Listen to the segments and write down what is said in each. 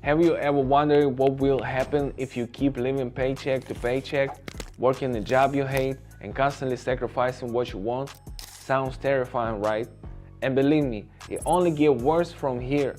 Have you ever wondered what will happen if you keep living paycheck to paycheck, working a job you hate, and constantly sacrificing what you want? Sounds terrifying, right? And believe me, it only gets worse from here.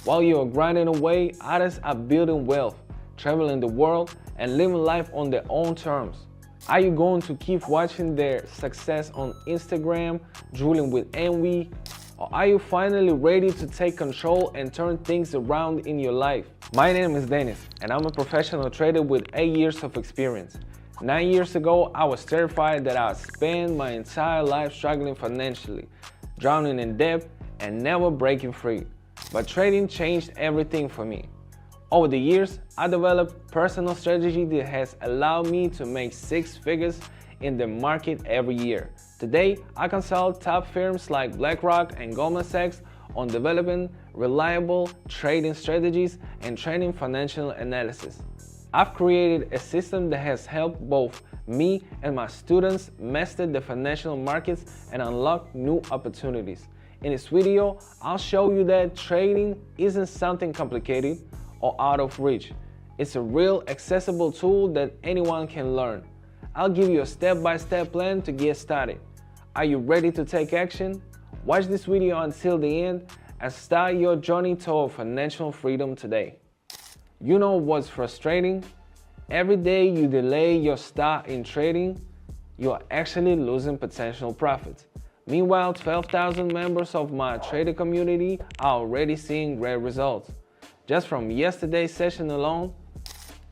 While you are grinding away, others are building wealth, traveling the world, and living life on their own terms. Are you going to keep watching their success on Instagram, drooling with envy? Or are you finally ready to take control and turn things around in your life? My name is Dennis, and I'm a professional trader with 8 years of experience. 9 years ago, I was terrified that I'd spend my entire life struggling financially, drowning in debt, and never breaking free. But trading changed everything for me. Over the years, I developed personal strategy that has allowed me to make 6 figures in the market every year. Today, I consult top firms like BlackRock and Goldman Sachs on developing reliable trading strategies and training financial analysis. I've created a system that has helped both me and my students master the financial markets and unlock new opportunities. In this video, I'll show you that trading isn't something complicated or out of reach. It's a real accessible tool that anyone can learn. I'll give you a step-by-step plan to get started. Are you ready to take action? Watch this video until the end and start your journey toward financial freedom today. You know what's frustrating? Every day you delay your start in trading, you are actually losing potential profits. Meanwhile, 12,000 members of my trader community are already seeing great results. Just from yesterday's session alone,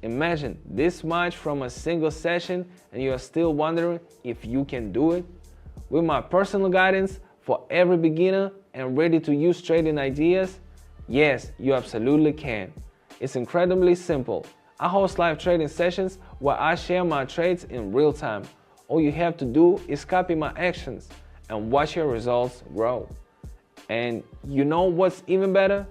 imagine this much from a single session and you are still wondering if you can do it? With my personal guidance for every beginner and ready to use trading ideas, yes, you absolutely can. It's incredibly simple. I host live trading sessions where I share my trades in real time. All you have to do is copy my actions and watch your results grow. And you know what's even better?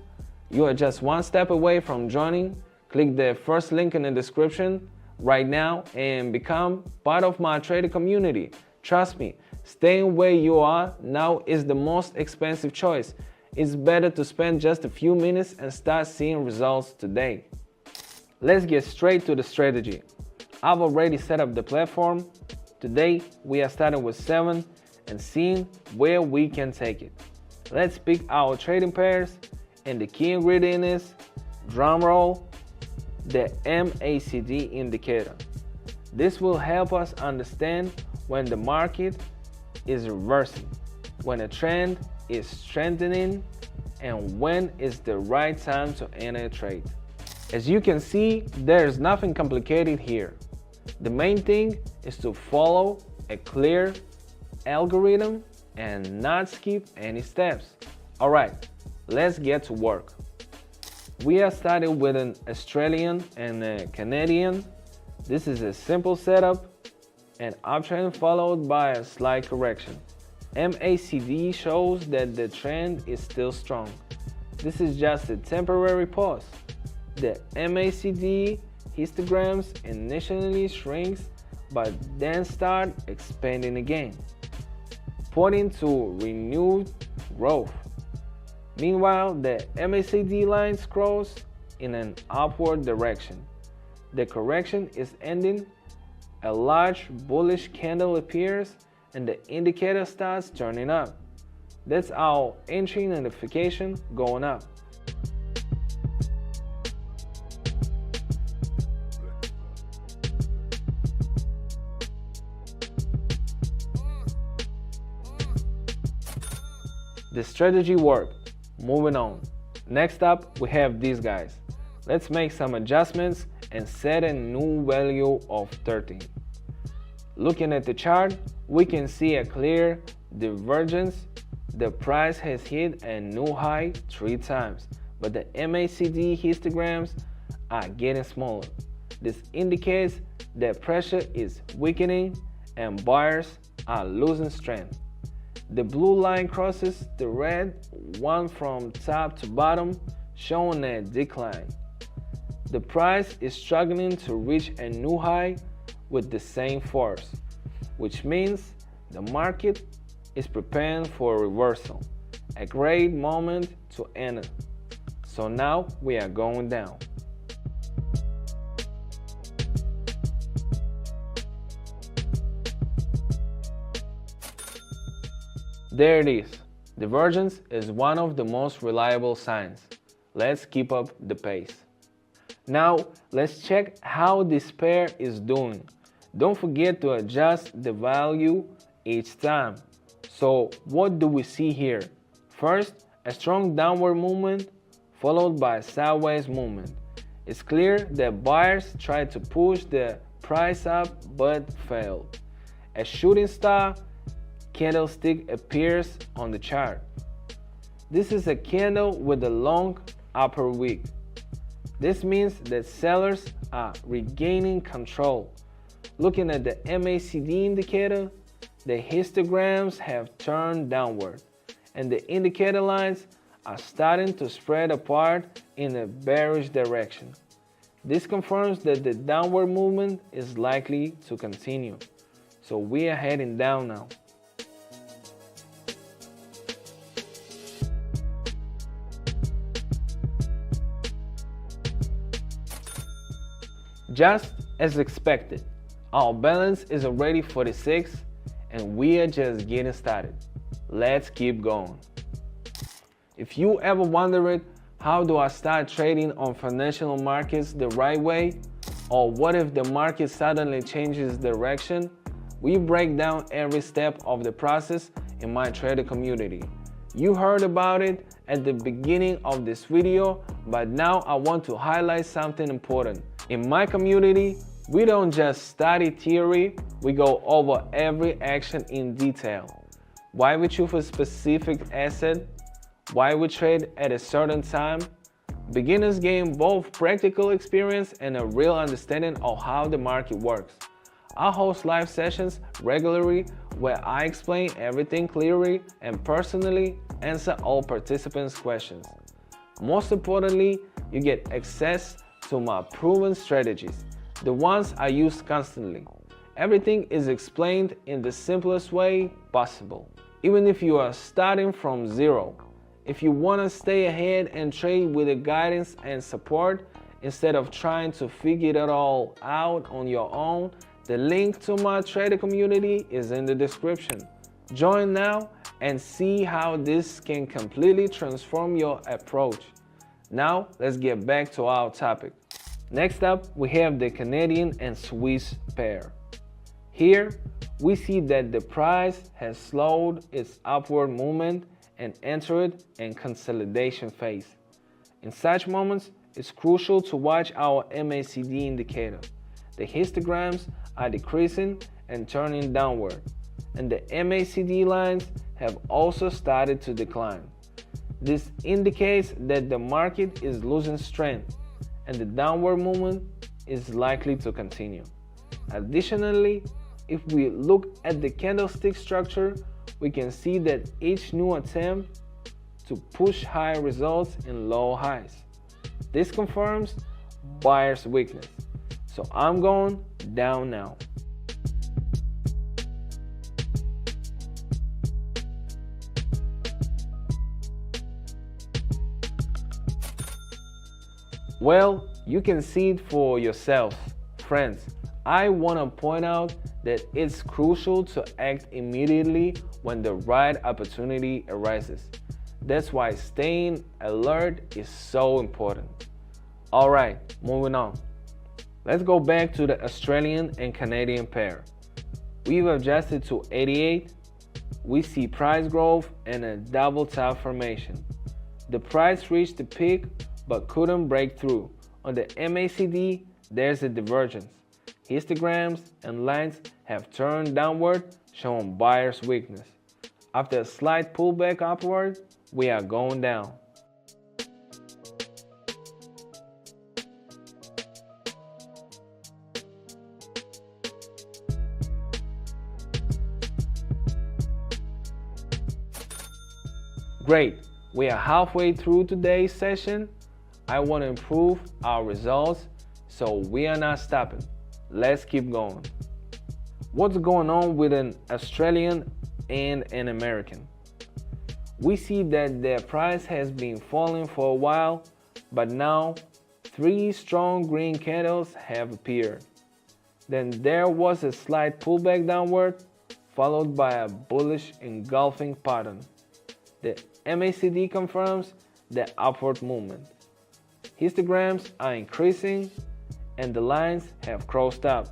You are just one step away from joining. Click the first link in the description right now and become part of my trader community. Trust me, staying where you are now is the most expensive choice. It's better to spend just a few minutes and start seeing results today. Let's get straight to the strategy. I've already set up the platform. Today, we are starting with 7 and seeing where we can take it. Let's pick our trading pairs, and the key ingredient is, drumroll, the MACD indicator. This will help us understand when the market is reversing, when a trend is strengthening, and when is the right time to enter a trade. As you can see, there's nothing complicated here. The main thing is to follow a clear algorithm and not skip any steps. Alright, let's get to work. We are starting with an Australian and a Canadian. This is a simple setup, an uptrend followed by a slight correction. MACD shows that the trend is still strong. This is just a temporary pause. The MACD histograms initially shrinks but then start expanding again, pointing to renewed growth. Meanwhile, the MACD line scrolls in an upward direction. The correction is ending, a large bullish candle appears, and the indicator starts turning up. That's our entry notification going up. The strategy worked. Moving on. Next up, we have these guys. Let's make some adjustments and set a new value of 13. Looking at the chart, we can see a clear divergence. The price has hit a new high 3 times, but the MACD histograms are getting smaller. This indicates that pressure is weakening and buyers are losing strength. The blue line crosses the red one from top to bottom, showing a decline. The price is struggling to reach a new high with the same force, which means the market is preparing for a reversal, a great moment to enter. So now we are going down. There it is. Divergence is one of the most reliable signs. Let's keep up the pace. Now, let's check how this pair is doing. Don't forget to adjust the value each time. So, what do we see here? First, a strong downward movement followed by a sideways movement. It's clear that buyers tried to push the price up but failed. A shooting star candlestick appears on the chart. This is a candle with a long upper wick. This means that sellers are regaining control. Looking at the MACD indicator, the histograms have turned downward, and the indicator lines are starting to spread apart in a bearish direction. This confirms that the downward movement is likely to continue. So we are heading down now. Just as expected, our balance is already 46 and we are just getting started. Let's keep going. If you ever wondered, how do I start trading on financial markets the right way? Or what if the market suddenly changes direction? We break down every step of the process in my trader community. You heard about it at the beginning of this video, but now I want to highlight something important. In my community, we don't just study theory, we go over every action in detail. Why we choose a specific asset, why we trade at a certain time. Beginners gain both practical experience and a real understanding of how the market works. I host live sessions regularly where I explain everything clearly and personally answer all participants' questions. Most importantly, you get access to my proven strategies, the ones I use constantly. Everything is explained in the simplest way possible. Even if you are starting from zero, if you want to stay ahead and trade with the guidance and support instead of trying to figure it all out on your own, the link to my trader community is in the description. Join now and see how this can completely transform your approach. Now, let's get back to our topic. Next up, we have the Canadian and Swiss pair. Here, we see that the price has slowed its upward movement and entered in consolidation phase. In such moments, it's crucial to watch our MACD indicator. The histograms are decreasing and turning downward, and the MACD lines have also started to decline. This indicates that the market is losing strength and the downward movement is likely to continue. Additionally, if we look at the candlestick structure, we can see that each new attempt to push high results in low highs. This confirms buyer's weakness. So I'm going down now. Well, you can see it for yourself. Friends, I want to point out that it's crucial to act immediately when the right opportunity arises. That's why staying alert is so important. Alright, moving on. Let's go back to the Australian and Canadian pair. We've adjusted to 88. We see price growth and a double top formation. The price reached the peak but couldn't break through. On the MACD, there's a divergence. Histograms and lines have turned downward, showing buyer's weakness. After a slight pullback upward, we are going down. Great, we are halfway through today's session. I want to improve our results, so we are not stopping. Let's keep going. What's going on with an Australian and an American? We see that their price has been falling for a while, but now 3 strong green candles have appeared. Then there was a slight pullback downward, followed by a bullish engulfing pattern. The MACD confirms the upward movement. Histograms are increasing and the lines have crossed up.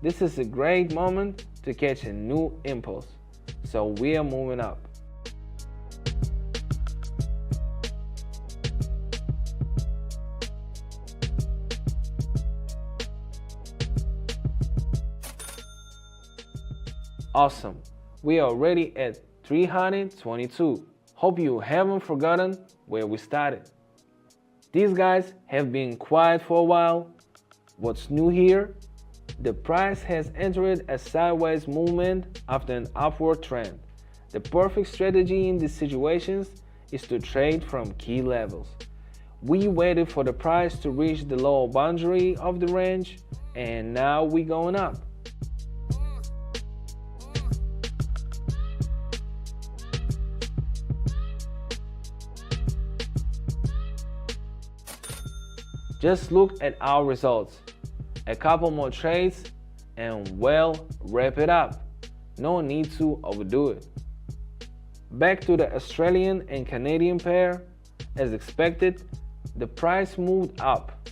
This is a great moment to catch a new impulse, so we are moving up. Awesome, we are already at 322. Hope you haven't forgotten where we started. These guys have been quiet for a while. What's new here? The price has entered a sideways movement after an upward trend. The perfect strategy in these situations is to trade from key levels. We waited for the price to reach the lower boundary of the range, and now we're going up. Just look at our results. A couple more trades and well, wrap it up. No need to overdo it. Back to the Australian and Canadian pair. As expected, the price moved up.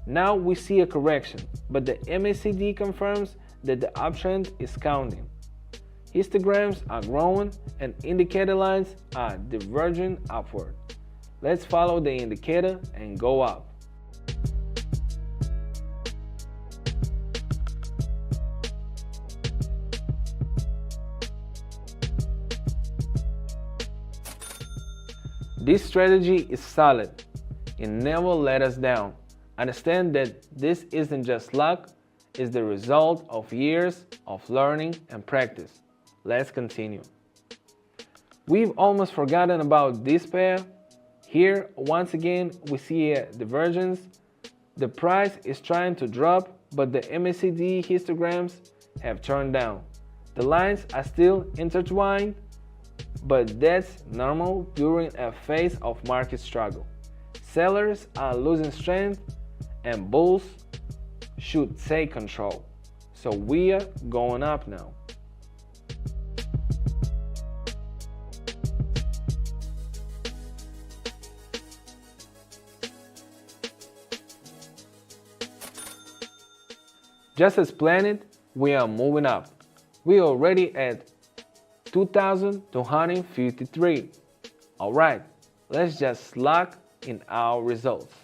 Now we see a correction, but the MACD confirms that the uptrend is counting. Histograms are growing and indicator lines are diverging upward. Let's follow the indicator and go up. This strategy is solid. It never let us down. Understand that this isn't just luck, it's the result of years of learning and practice. Let's continue. We've almost forgotten about this pair. Here, once again, we see a divergence. The price is trying to drop, but the MACD histograms have turned down. The lines are still intertwined, but that's normal during a phase of market struggle. Sellers are losing strength and bulls should take control. So we are going up now. Just as planned, we are moving up. We are already at 2,253. Alright, let's just lock in our results.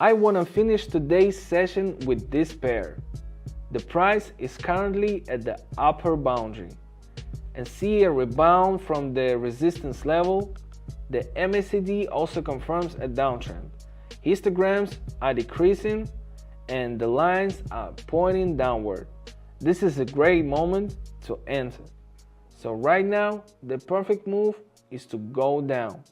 I want to finish today's session with this pair. The price is currently at the upper boundary and see a rebound from the resistance level. The MACD also confirms a downtrend. Histograms are decreasing and the lines are pointing downward. This is a great moment to enter. So right now, the perfect move is to go down.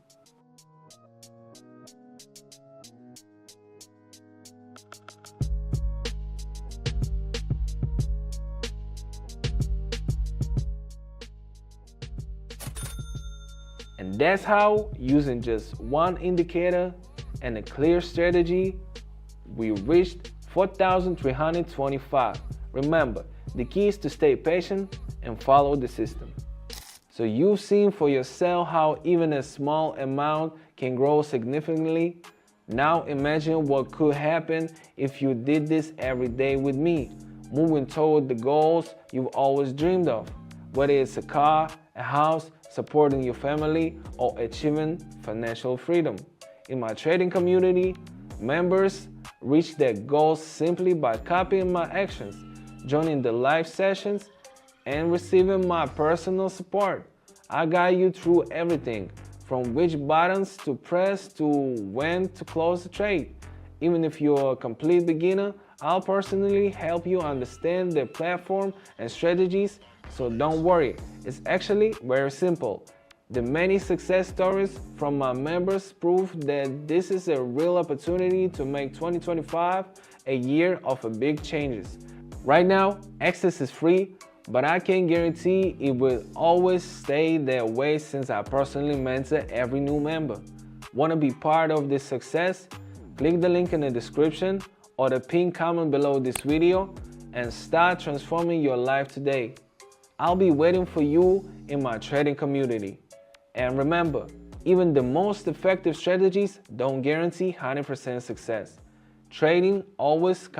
And that's how, using just one indicator and a clear strategy, we reached 4,325. Remember, the key is to stay patient and follow the system. So you've seen for yourself how even a small amount can grow significantly. Now imagine what could happen if you did this every day with me, moving toward the goals you've always dreamed of, whether it's a car, a house, supporting your family, or achieving financial freedom. In my trading community, members reach their goals simply by copying my actions, joining the live sessions, and receiving my personal support. I guide you through everything, from which buttons to press to when to close the trade. Even if you're a complete beginner, I'll personally help you understand the platform and strategies, so don't worry, it's actually very simple. The many success stories from my members prove that this is a real opportunity to make 2025 a year of big changes. Right now, access is free, but I can guarantee it will always stay that way since I personally mentor every new member. Want to be part of this success? Click the link in the description or the pinned comment below this video and start transforming your life today. I'll be waiting for you in my trading community. And remember, even the most effective strategies don't guarantee 100% success. Trading always